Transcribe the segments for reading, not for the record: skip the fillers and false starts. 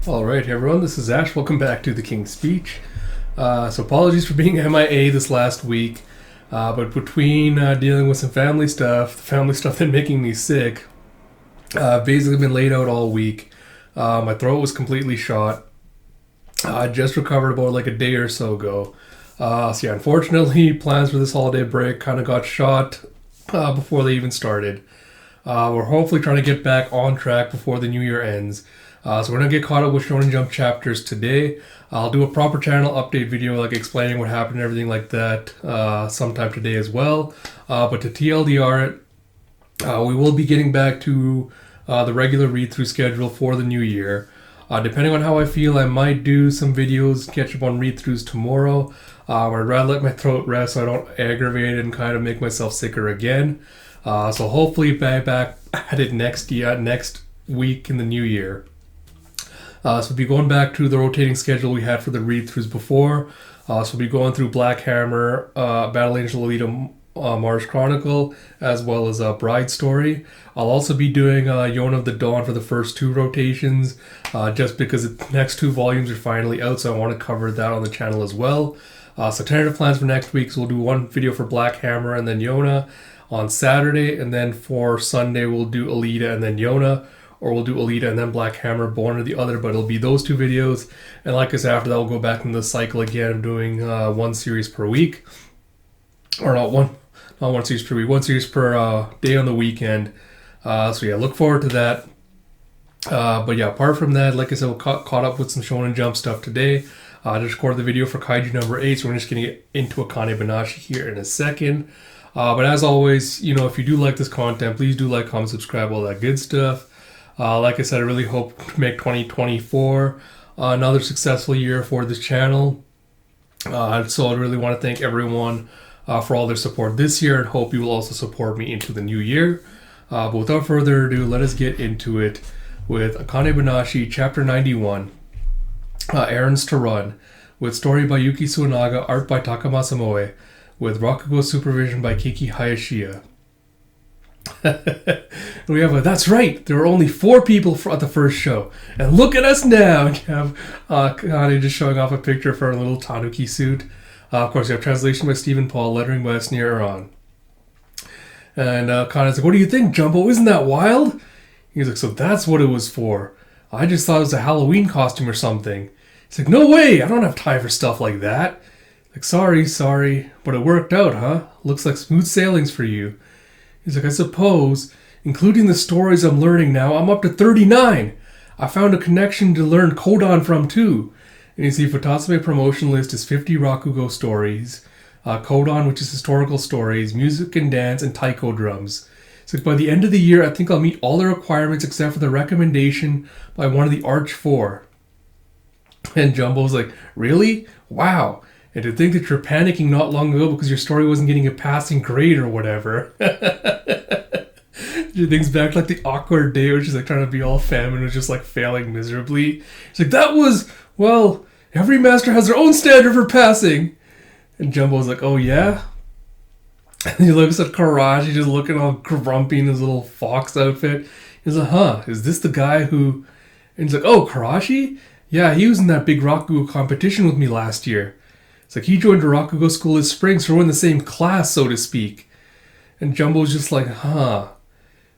Alright everyone, this is Ash. Welcome back to The King's Speech. So apologies for being MIA this last week, but between dealing with some family stuff then making me sick, I've basically been laid out all week. My throat was completely shot. I just recovered about like a day or so ago. Unfortunately, plans for this holiday break kind of got shot before they even started. We're hopefully trying to get back on track before the new year ends. So we're going to get caught up with Shonen Jump chapters today. I'll do a proper channel update video, like explaining what happened and everything like that, sometime today as well. But to TLDR it, we will be getting back to the regular read-through schedule for the new year. Depending on how I feel, I might do some videos, catch up on read-throughs tomorrow. I'd rather let my throat rest so I don't aggravate it and kind of make myself sicker again. So hopefully back at it next week in the new year. So we'll be going back to the rotating schedule we had for the read-throughs before. So we'll be going through Black Hammer, Battle Angel Alita, Mars Chronicle, as well as Bride Story. I'll also be doing Yona of the Dawn for the first two rotations, just because the next two volumes are finally out, so I want to cover that on the channel as well. So tentative plans for next week, so we'll do one video for Black Hammer and then Yona on Saturday, and then for Sunday we'll do Alita and then Yona, or we'll do Alita and then Black Hammer, one or the other, but it'll be those two videos. And like I said, after that we'll go back into the cycle again of doing one series per week. Or not one series per week, one series per day on the weekend. Look forward to that. Apart from that, like I said, we're caught up with some Shonen Jump stuff today. I just recorded the video for Kaiju number 8, so we're just going to get into Akane-Banashi here in a second. But as always, if you do like this content, please do like, comment, subscribe, all that good stuff. Like I said, I really hope to make 2024 another successful year for this channel. So I really want to thank everyone for all their support this year, and hope you will also support me into the new year. But without further ado, let us get into it with Akane-Banashi Chapter 91, Errands to Run, with story by Yuki Tsunaga, art by Takamasa Moe, with Rakugo supervision by Kiki Hayashiya. We have that's right, there were only 4 people at the first show, and look at us now. And you have Akane just showing off a picture for her little tanuki suit. Of course, you have translation by Stephen Paul, lettering by Errands. And Akane's like, what do you think, Jumbo? Isn't that wild? He's like, so that's what it was for. I just thought it was a Halloween costume or something. He's like, no way, I don't have time for stuff like that. Like, sorry, but it worked out, huh? Looks like smooth sailings for you. He's like, I suppose, including the stories I'm learning now, I'm up to 39. I found a connection to learn Kodan from, too. And you see, Futatsume promotion list is 50 Rakugo stories, Kodan, which is historical stories, music and dance, and taiko drums. So by the end of the year, I think I'll meet all the requirements except for the recommendation by one of the Arch 4. And Jumbo's like, really? Wow. And to think that you're panicking not long ago because your story wasn't getting a passing grade or whatever. She thinks back to like the awkward day where she's like trying to be all femme and was just like failing miserably. She's like, that was, well, every master has their own standard for passing. And Jumbo's like, oh yeah? And he looks at Karashi just looking all grumpy in his little fox outfit. He's like, huh, is this the guy who... And he's like, oh, Karashi? Yeah, he was in that big Rakugo competition with me last year. It's like he joined a Rakugo school this spring, so we're in the same class, so to speak. And Jumbo's just like, huh.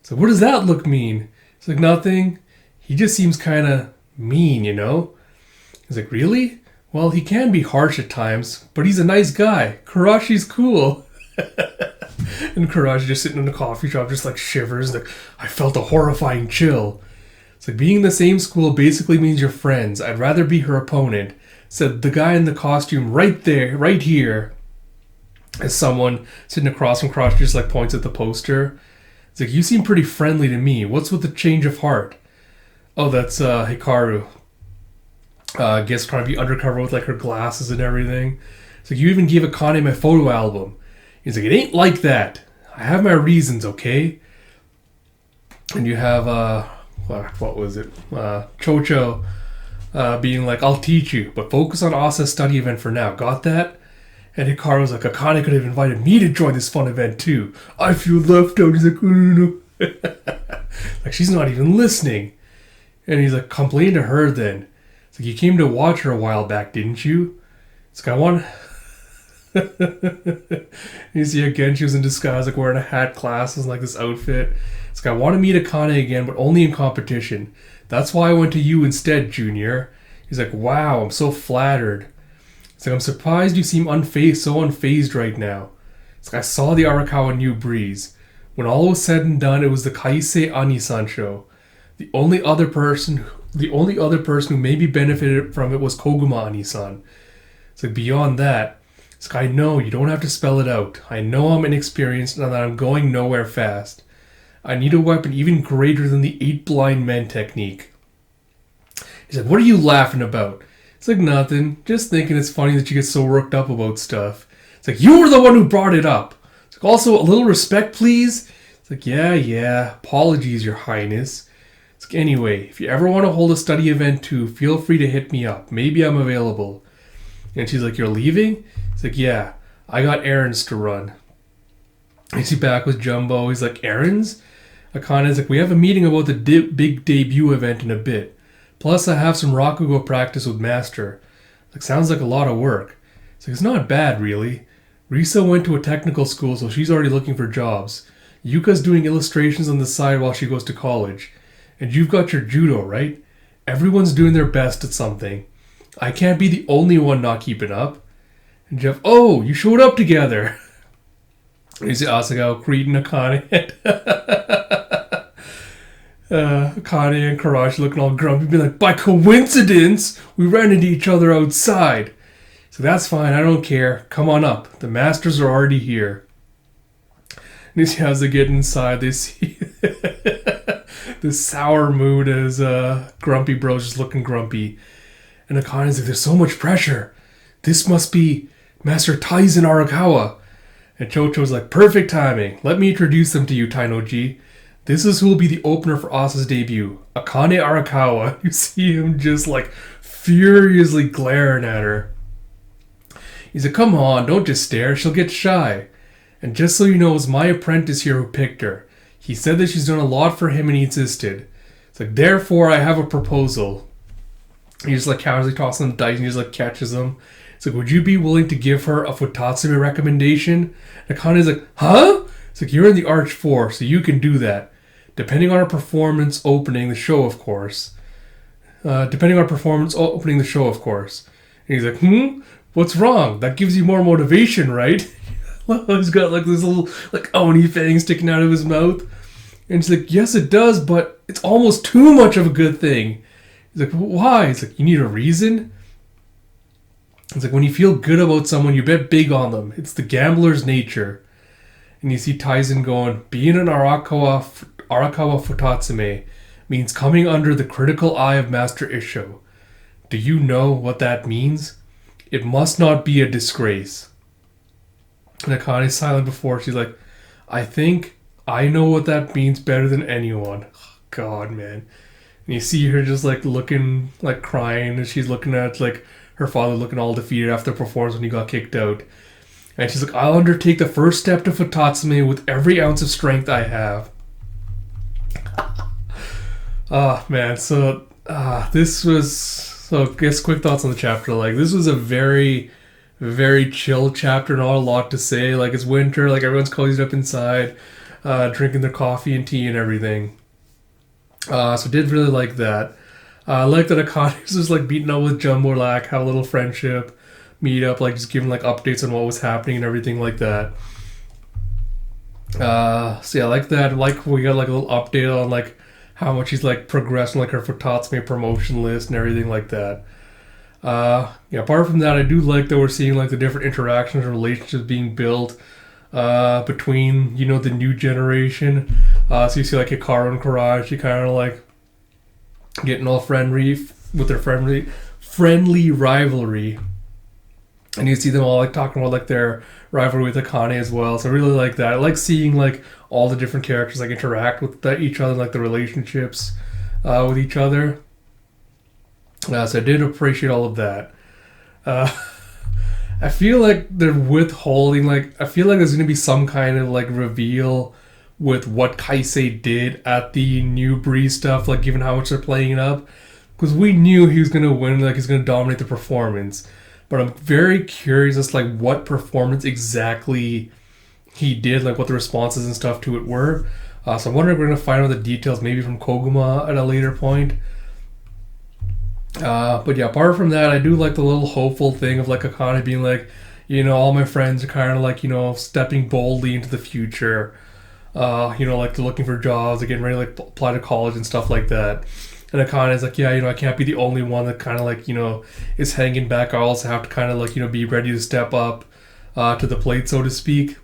So what does that look mean? It's like, nothing. He just seems kind of mean, He's like, really? Well, he can be harsh at times, but he's a nice guy. Karashi's cool. And Karashi just sitting in the coffee shop just like shivers. Like, I felt a horrifying chill. It's like, being in the same school basically means you're friends. I'd rather be her opponent. Said the guy in the costume right here. As someone sitting across from Karashi just like points at the poster. It's like, you seem pretty friendly to me. What's with the change of heart? Oh, that's Hikaru. Guess trying to be undercover with like her glasses and everything. It's like, you even gave Akane my photo album. He's like, it ain't like that. I have my reasons, okay? And you have, what was it? Chocho being like, I'll teach you, but focus on Asa's study event for now. Got that? And Hikaru's like, Akane could have invited me to join this fun event too. I feel left out. He's like, no. Like, she's not even listening. And he's like, complain to her then. It's like, you came to watch her a while back, didn't you? It's like, I want... You see, again, she was in disguise, like wearing a hat, glasses, and like this outfit. It's like, I want to meet Akane again, but only in competition. That's why I went to you instead, Junior. He's like, wow, I'm so flattered. It's like, I'm surprised you seem so unfazed right now. It's like, I saw the Arakawa New Breeze. When all was said and done, it was the Kaisei Anisan show. The only other person who maybe benefited from it was Koguma Anisan. It's like, beyond that, it's like, I know you don't have to spell it out. I know I'm inexperienced and that I'm going nowhere fast. I need a weapon even greater than the 8 blind men technique. He's like, what are you laughing about? It's like, nothing. Just thinking it's funny that you get so worked up about stuff. It's like, you were the one who brought it up. It's like, also, a little respect, please. It's like, yeah. Apologies, Your Highness. It's like, anyway, if you ever want to hold a study event too, feel free to hit me up. Maybe I'm available. And she's like, you're leaving? It's like, yeah, I got errands to run. Is he back with Jumbo? He's like, errands? Akane's like, we have a meeting about the big debut event in a bit. Plus, I have some Rakugo practice with Master. Like, sounds like a lot of work. It's like, it's not bad, really. Risa went to a technical school, so she's already looking for jobs. Yuka's doing illustrations on the side while she goes to college. And you've got your judo, right? Everyone's doing their best at something. I can't be the only one not keeping up. And Jeff, oh, you showed up together. And you see Asagao, Creed, and Akane. Akane and Karashi looking all grumpy, being like, by coincidence, we ran into each other outside. So that's fine, I don't care. Come on up. The masters are already here. And you see as they get inside, they see this sour mood as Grumpy Bro's just looking grumpy. And Akane's like, there's so much pressure. This must be Master Taizen Arakawa. And Chocho's like, perfect timing. Let me introduce them to you, Tainoji. This is who will be the opener for Asa's debut, Akane Arakawa. You see him just like furiously glaring at her. He's like, come on, don't just stare, she'll get shy. And just so you know, it was my apprentice here who picked her. He said that she's done a lot for him and he insisted. It's like, therefore I have a proposal. He just like casually tosses the dice and he just like catches them. It's like, would you be willing to give her a Futatsume recommendation? And Akane's like, huh? It's like, you're in the Arch 4, so you can do that. Depending on her performance opening the show, of course. And he's like, what's wrong? That gives you more motivation, right? Well, he's got like this little like Oni fang sticking out of his mouth. And she's like, yes, it does, but it's almost too much of a good thing. He's like, why? He's like, you need a reason? It's like, when you feel good about someone, you bet big on them. It's the gambler's nature. And you see Taizen going, being an Arakawa Futatsume means coming under the critical eye of Master Isho. Do you know what that means? It must not be a disgrace. And Akane's silent before. She's like, I think I know what that means better than anyone. God, man. And you see her just like looking, like crying, and she's looking at like her father looking all defeated after the performance when he got kicked out. And she's like, I'll undertake the first step to Futatsume with every ounce of strength I have. Man. So, this was... So, I guess quick thoughts on the chapter. Like, this was a very, very chill chapter. Not a lot to say. Like, it's winter. Like, everyone's cozied up inside. Drinking their coffee and tea and everything. So, did really like that. I like that Akane was just, like, beating up with Jumbo, like, have a little friendship. Meet up, like, just giving, like, updates on what was happening and everything like that. So, yeah, I like that. I like we got, like, a little update on, like, how much she's like progressing, like her Futatsume promotion list and everything like that. Yeah, apart from that, I do like that we're seeing like the different interactions and relationships being built between, you know, the new generation. So you see like Hikaru and Karashi kind of like getting all friendly with their friendly rivalry. And you see them all like talking about like their rivalry with Akane as well. So I really like that. I like seeing like all the different characters like interact with each other, like the relationships with each other. So I did appreciate all of that. I feel like they're withholding, like I feel like there's going to be some kind of like reveal with what Kaisei did at the New Breeze stuff, like given how much they're playing it up. because we knew he was gonna win, like he's gonna dominate the performance. But I'm very curious as to, like, what performance exactly he did, like what the responses and stuff to it were. So I'm wondering if we're gonna find out the details maybe from Koguma at a later point. But yeah, apart from that, I do like the little hopeful thing of like Akane being like, all my friends are kind of like, stepping boldly into the future. Like they're looking for jobs, they're getting ready to like apply to college and stuff like that. And Akane is like, yeah, I can't be the only one that kind of like, is hanging back. I also have to kind of like, be ready to step up to the plate, so to speak.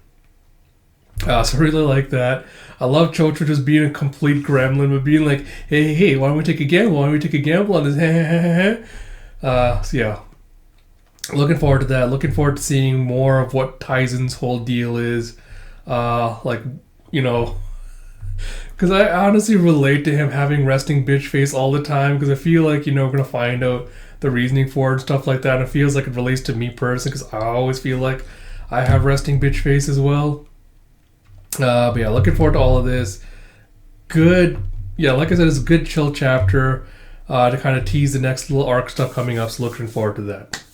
So I really like that. I love Chocho just being a complete gremlin, but being like, hey, why don't we take a gamble? Why don't we take a gamble on this? So yeah, looking forward to that. Looking forward to seeing more of what Taizen's whole deal is. Because I honestly relate to him having resting bitch face all the time, because I feel like, we're going to find out the reasoning for it and stuff like that. And it feels like it relates to me personally, because I always feel like I have resting bitch face as well. But yeah, looking forward to all of this. Good. Yeah, like I said, it's a good chill chapter to kind of tease the next little arc stuff coming up. So looking forward to that.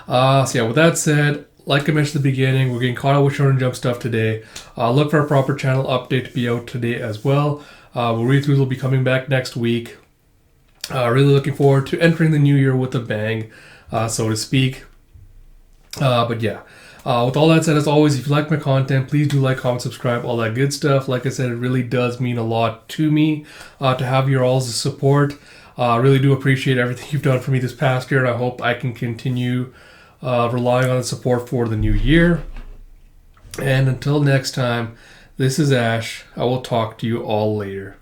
So yeah, with that said, like I mentioned at the beginning, we're getting caught up with Shonen Jump stuff today. Look for our proper channel update to be out today as well. Read-throughs will be coming back next week. Really looking forward to entering the new year with a bang, so to speak. But yeah, with all that said, as always, if you like my content, please do like, comment, subscribe, all that good stuff. Like I said, it really does mean a lot to me to have your all's support. Really do appreciate everything you've done for me this past year, and I hope I can continue relying on the support for the new year. And until next time, this is Ash. I will talk to you all later.